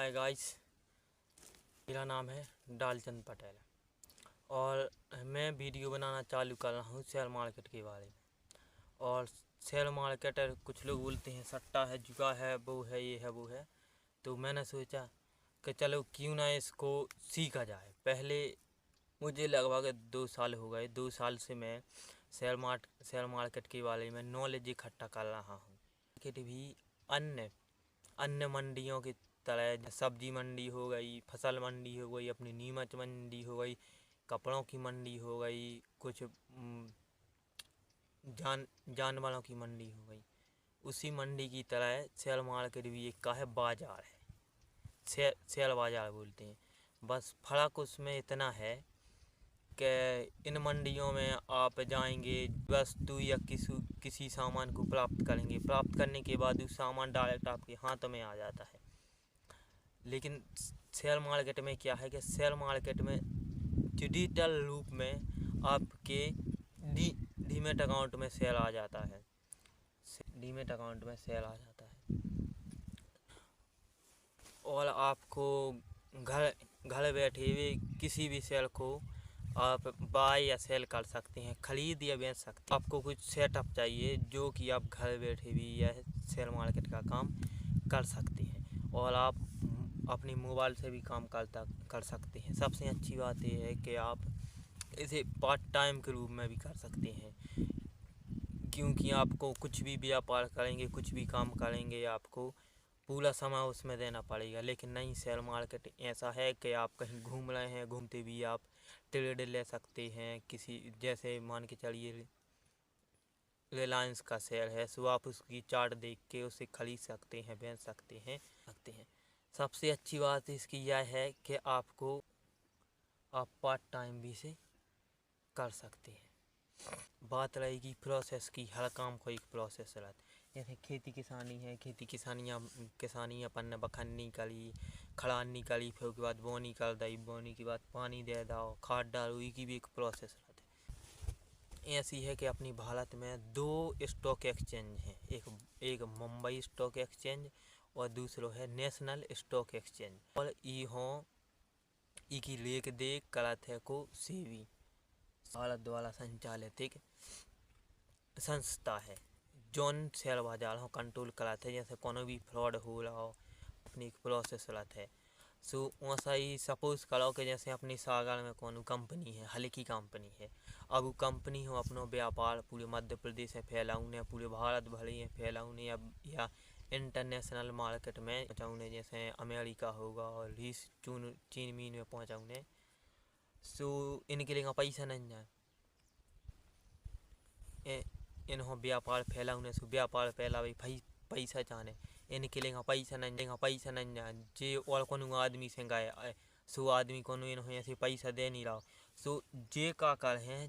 Hi guys, मेरा नाम है डालचंद पटेल और मैं वीडियो बनाना चालू कर रहा हूँ शेयर मार्केट के बारे में। और शेयर मार्केट कुछ लोग बोलते हैं सट्टा है, जुआ है, वो है, ये है, वो है। तो मैंने सोचा कि चलो क्यों ना इसको सीखा जाए। पहले मुझे लगभग 2 साल हो गए, 2 साल से मैं शेयर मार्केट के बारे में नॉलेज इकट्ठा कर रहा हूँ। मार्केट भी अन्य अन्य मंडियों की तरह सब्जी मंडी हो गई, फसल मंडी हो गई, अपनी नीमच मंडी हो गई, कपड़ों की मंडी हो गई, कुछ जानवरों की मंडी हो गई। उसी मंडी की तरह शेयर मार्केट भी एक का है बाजार है, शेयर बाजार बोलते हैं। बस फर्क उसमें इतना है कि इन मंडियों में आप जाएंगे, वस्तु या किसी सामान को प्राप्त करेंगे, प्राप्त करने के बाद उस सामान डायरेक्ट आपके हाथ में आ जाता है। लेकिन शेयर मार्केट में क्या है कि शेयर मार्केट में डिजिटल रूप में आपके डीमेट अकाउंट में शेयर आ जाता है, डीमेट अकाउंट में शेयर आ जाता है और आपको घर बैठे हुए किसी भी शेयर को आप बाय या सेल कर सकते हैं, खरीद या बेच सकते हैं। आपको कुछ सेटअप चाहिए जो कि आप घर बैठे भी यह शेयर मार्केट का काम कर सकते हैं और आप अपनी मोबाइल से भी काम कर सकते हैं। सबसे अच्छी बात यह है कि आप इसे पार्ट टाइम के रूप में भी कर सकते हैं, क्योंकि आपको कुछ भी व्यापार करेंगे, कुछ भी काम करेंगे, आपको पूरा समय उसमें देना पड़ेगा। लेकिन नहीं, शेयर मार्केट ऐसा है कि आप कहीं घूम रहे हैं, घूमते भी आप ट्रेड ले सकते हैं। किसी जैसे मान के चलिए रिलायंस का शेयर है, सो आप उसकी चार्ट देख के उसे खरीद सकते हैं, बेच सकते हैं। सबसे अच्छी बात इसकी यह है कि आप पार्ट टाइम भी से कर सकते हैं। बात रहेगी प्रोसेस की, हर काम को एक प्रोसेस रहता है। जैसे खेती किसानी है, किसानी अपन ने बखन्नी करी, खड़ानी करी, फिर उसके बाद बोनी कर दी, बोनी के बाद पानी दे दो, खाद डालो, की भी एक प्रोसेस रहता है। ऐसी है कि अपनी भारत में 2 स्टॉक एक्सचेंज हैं, एक मुंबई स्टॉक एक्सचेंज और दूसरो है नेशनल स्टॉक एक्सचेंज। और की लेख देख करत है को सेबी भारत द्वारा संचालित एक संस्था है, जौन शेयर बाजार हो कंट्रोल कराते हैं। जैसे कोनो भी फ्रॉड हो रहा हो, अपनी एक प्रोसेस रहता है। सो वैसा ही सपोज करो कि जैसे अपनी सागर में कोनो कंपनी है, हल्की कंपनी है। अब वो कंपनी हो अपनो व्यापार पूरे मध्य प्रदेश में फैलाऊने, पूरे भारत भर में फैलाऊने या इंटरनेशनल मार्केट में पहुँचाऊने, जैसे अमेरिका होगा और चीन मीन में पहुँचाऊने। सो इनके लिए पैसा नहीं जाए, इन्हों व्यापार फैलाऊने से व्यापार फैलावे पैसा चाहने, इनके लिए पैसा नहीं जाए। जे और कोनो आदमी से गए, सो आदमी कोनो इन्हों ऐसे पैसा दे नहीं रहा। सो जे का कर हैं,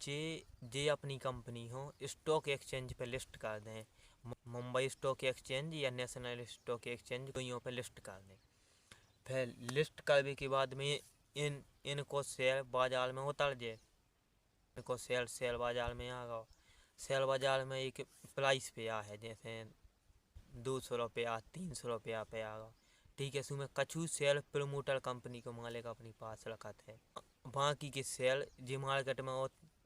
जे अपनी कंपनी हो स्टॉक एक्सचेंज पे लिस्ट कर दें, मुंबई स्टॉक एक्सचेंज या नेशनल स्टॉक एक्सचेंज दोनों पे लिस्ट कर दें। फिर लिस्ट करने के बाद में इनको शेयर बाजार में उतर जाए, इनको शेयर बाजार में आ गया। शेयर बाजार में एक प्राइस पे आ है, जैसे 200 रुपया, 300 रुपया पे आ गया, ठीक है। उसमें कछु शेयर प्रमोटर कंपनी को मालिक अपने पास रखत है, बाकी के शेयर जो मार्केट में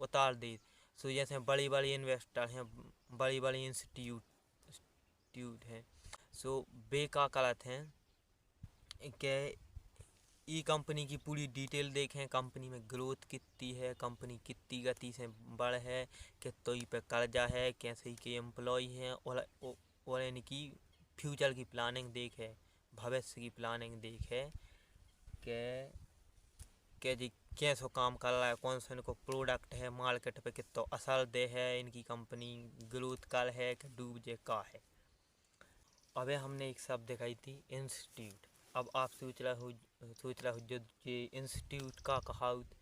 उतार दी। सो जैसे बड़ी बड़ी इन्वेस्टर हैं, बड़ी बड़ी इंस्टीट्यूट हैं, सो वे का करत हैं कि ई कंपनी की पूरी डिटेल देखें, कंपनी में ग्रोथ कितनी है, कंपनी कितनी गति से बढ़ है, कितों पे कर्जा है, कैसे के एम्प्लॉय हैं, और इनकी फ्यूचर की प्लानिंग देखे, भविष्य की प्लानिंग देखे कि जी कैसे काम कर रहा है, कौन सा इनको प्रोडक्ट है, मार्केट पे कितना असर दे है, इनकी कंपनी ग्रोथ कर है कि डूब जे का है। अबे हमने एक शब्द दिखाई थी इंस्टीट्यूट। अब आप सोच रहे हो जो ये इंस्टीट्यूट का कहाउत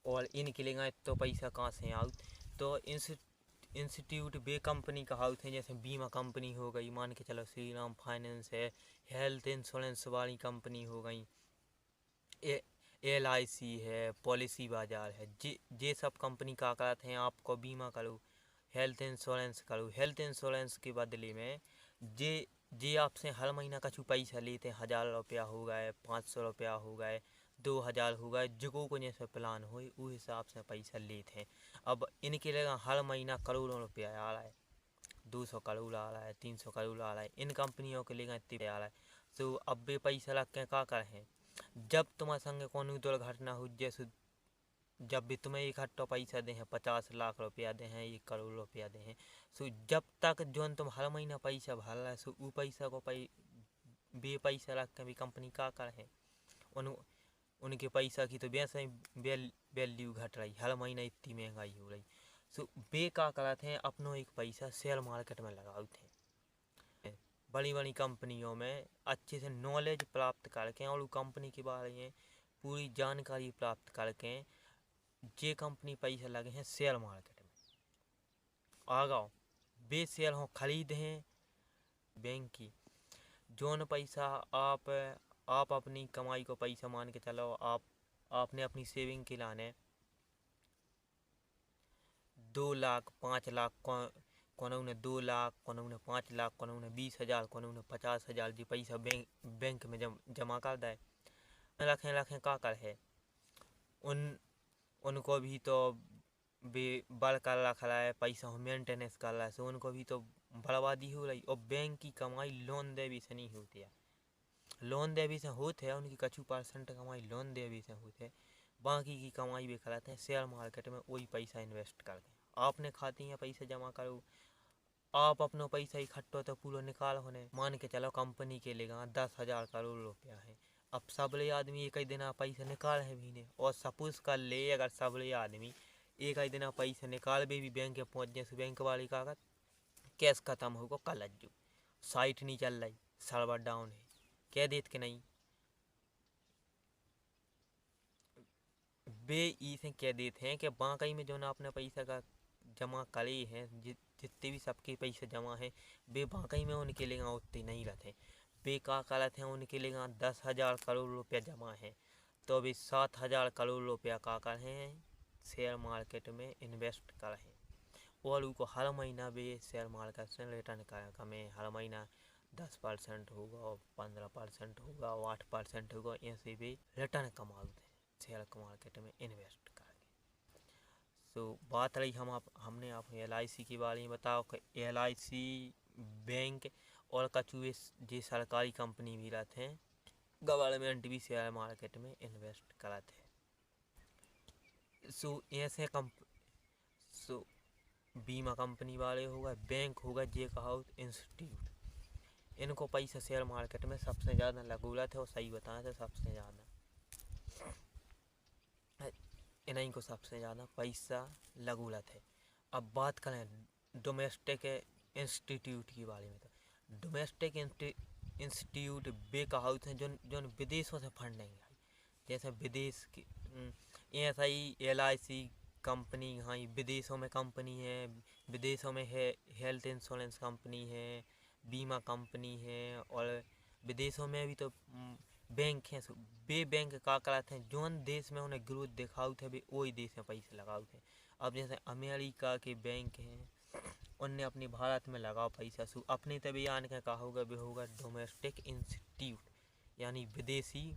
और इनके लिए तो पैसा कहाँ से आउट। तो इंस्टीट्यूट वे कंपनी का हाउस है, जैसे बीमा कंपनी हो गई, मान के चलो श्रीराम फाइनेंस है, हेल्थ इंश्योरेंस वाली कंपनी हो गई, LIC है, पॉलिसी बाजार है। जे सब कंपनी का कहते हैं आपको बीमा करो, हेल्थ इंश्योरेंस करो। हेल्थ इंश्योरेंस के बदले में जे जी आपसे हर महीना कछु पैसा लेते हैं, 1000 रुपया हो गए, 500 रुपया हो गए, 2000 हो गए, जो को जैसे प्लान हो उस हिसाब से पैसा लेते हैं। अब इनके लिए हर महीना करोड़ों रुपया आ रहा है, 200 करोड़ आ रहा है, 300 करोड़ आ रहा है, इन कंपनियों के लिए इतने आ रहा है। तो अब भी पैसा लग के क्या करें, जब तुम्हारे संग कौन दुर्घटना हो, जैसे जब भी तुम्हें इकट्ठा पैसा दे हैं, 50 लाख रुपया दे हैं, 1 करोड़ रुपया दे हैं, सो जब तक जो तुम हर महीना पैसा भर रहे सो वो पैसा को बे पैसा रख के भी कंपनी का कर है, उनके पैसा की तो वैसे ही वैल्यू घट रही, हर महीना इतनी महंगाई हो रही। सो बे का करते हैं, अपनों एक पैसा शेयर मार्केट में लगाते हैं, बड़ी बड़ी कंपनियों में अच्छे से नॉलेज प्राप्त करके और कंपनी के बारे में पूरी जानकारी प्राप्त करके जे कंपनी पैसा लगे हैं शेयर मार्केट में आ गाओ, बे शेयर हो खरीद हैं बैंक की। जोन पैसा आप अपनी कमाई को पैसा मान के चलो, आपने अपनी सेविंग के लाने 2 लाख 5 लाख कोनो ने 2 लाख, कोनो ने 5 लाख, कोनो ने 20,000, कोनो ने 50,000 जी पैसा बैंक में जमा कर दे, रखें रखें का कर है, उनको भी तो बल कर रखा है, पैसा मेंटेनेंस कर रहा है, सो उनको भी तो बर्बादी हो रही। और बैंक की कमाई लोन दे भी से नहीं होती है, लोन दे भी से होते है, उनकी कछु % कमाई लोन दे भी से होते है, बाकी की कमाई भी कराते हैं शेयर मार्केट में, वही पैसा इन्वेस्ट करके आपने खाती हैं पैसा जमा करो, आप अपना पैसा इकट्ठा तो पूरा निकाल होने, मान के चलो कंपनी के लेगा 10,000 करोड़ रुपया है, अब सबले आदमी एक ही दिन पैसा निकाल है भी नहीं, और सपोज कर ले अगर सबले आदमी एक ही दिन पैसा निकाल भी बैंक के पहुँच जाए, बैंक वाली कागज कैश खत्म होगा कल जो साइट नहीं चल रही, सर्वर डाउन है, कह देत के नहीं बे इसे कह देते हैं कि बाकी में जो ना अपने पैसा का जमा करे हैं, जितने भी सबके पैसे जमा हैं बे बाकी में उनके लिए उतने नहीं रहते, बे का करते हैं उनके लिए 10,000 करोड़ रुपया जमा है, तो अभी 7,000 करोड़ रुपया का कर हैं शेयर मार्केट में इन्वेस्ट कर हैं, और उनको हर महीना भी शेयर मार्केट से रिटर्न कर हमें हर महीना 10% होगा, 15% होगा, 8% होगा, ऐसे भी रिटर्न कमाते हैं शेयर मार्केट में इन्वेस्ट करके। सो बात रही हमने आप LIC के बारे में बताओ कि LIC बैंक और कछु जे सरकारी कंपनी भी रहते हैं, गवर्नमेंट भी शेयर मार्केट में इन्वेस्ट कराते हैं। सो ऐसे सो बीमा कंपनी वाले होगा, बैंक होगा, जे कहा इंस्टीट्यूट, इनको पैसा शेयर मार्केट में सबसे ज़्यादा लगूलत है, और सही बताएं तो सबसे ज़्यादा इन्हीं को सबसे ज़्यादा पैसा लगूलत है। अब बात करें डोमेस्टिक इंस्टीट्यूट के बारे में, तो डोमेस्टिक इंस्टीट्यूट वे कहावत हैं जो विदेशों से फंडिंग आई, जैसे विदेश की ऐसा ही LIC कंपनी यहाँ विदेशों में कंपनी है, विदेशों में है हेल्थ इंश्योरेंस कंपनी है, बीमा कंपनी है, और विदेशों में भी तो बैंक हैं, वे बैंक का कराते हैं जोन देश में उन्हें ग्रोथ दिखाऊ थे वे वही देश में पैसे लगाऊ थे। अब जैसे अमेरिका के बैंक हैं उनने अपने भारत में लगाओ पैसा, सो अपने तभी आने का कहा होगा वे होगा डोमेस्टिक इंस्टीट्यूट, यानी विदेशी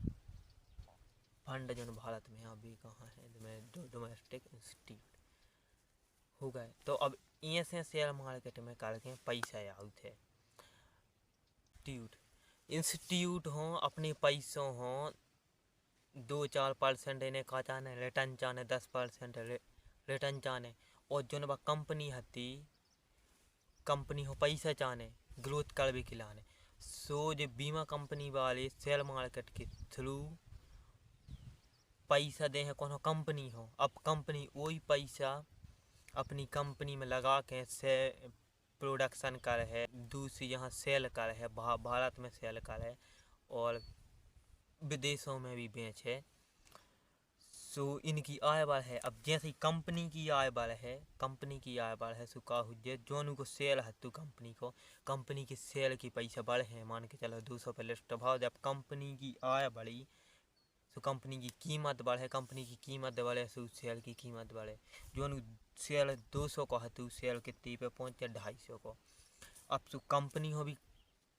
फंड जो भारत में अभी कहाँ है डोमेस्टिक इंस्टीट्यूट हो गए। तो अब ऐसे शेयर मार्केट में करके पैसा आउट थे इंस्टीट्यूट हों अपने पैसों हों 2-4% इन्हें का चाहने रिटर्न चाहने 10% रिटर्न चाहने, और जो वह कंपनी हती कंपनी हो पैसा चाहने ग्रोथ कर भी खिलाने, सो जो बीमा कंपनी वाले शेयर मार्केट के थ्रू पैसा दे हैं कोनो कंपनी हो, अब कंपनी वही पैसा अपनी कंपनी में लगा के से प्रोडक्शन कर है, दूसरी यहाँ सेल कर है, भारत में सेल कर है और विदेशों में भी बेचे, सो इनकी आय बढ़ है। अब जैसे कंपनी की आय बढ़ है सो का हुए जोन को सेल है तो कंपनी की सेल की पैसा बढ़े हैं, मान के चलो 200 पे लिस्ट भाव, जब कंपनी की आय बढ़ी तो कंपनी की कीमत बढ़े, कंपनी की कीमत बढ़े सो शेयर की कीमत बढ़े, जो शेयर 200 को है तो शेयर कितनी पे पहुँचे 250 को। अब तो कंपनी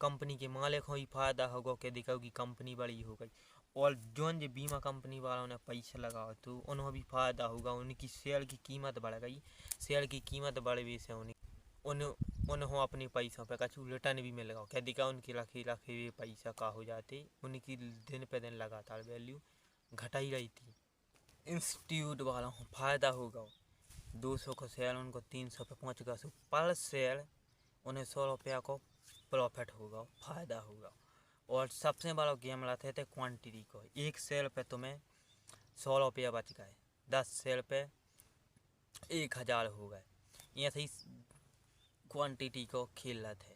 कंपनी के मालिक को ही फायदा होगा कि दिखाओ कि कंपनी बड़ी हो गई, और जोन जो बीमा कंपनी वालों ने पैसा लगाओ तो उन्हें भी फायदा होगा, उनकी शेयर की कीमत बढ़ गई, शेयर की कीमत बढ़ने से उन्हें अपने पैसों पे कुछ रिटर्न भी मिल गया, क्या दिखा उनकी रखे रखे हुए पैसा का हो जाते, उनकी दिन पे दिन लगातार वैल्यू घटा ही रही थी। इंस्टीट्यूट वालों को फायदा होगा, 200 का शेयर उनको 300 पे पहुँच गया, पर शेयर उन्हें 100 रुपया को प्रॉफिट होगा, फायदा होगा। और सबसे बड़ा गेम लाते थे क्वांटिटी को, एक शेयर पे तुम्हें 100 रुपया बच गए, 10 शेयर पे 1000 हो गए, ऐसे ही क्वांटिटी को खेल रहे थे।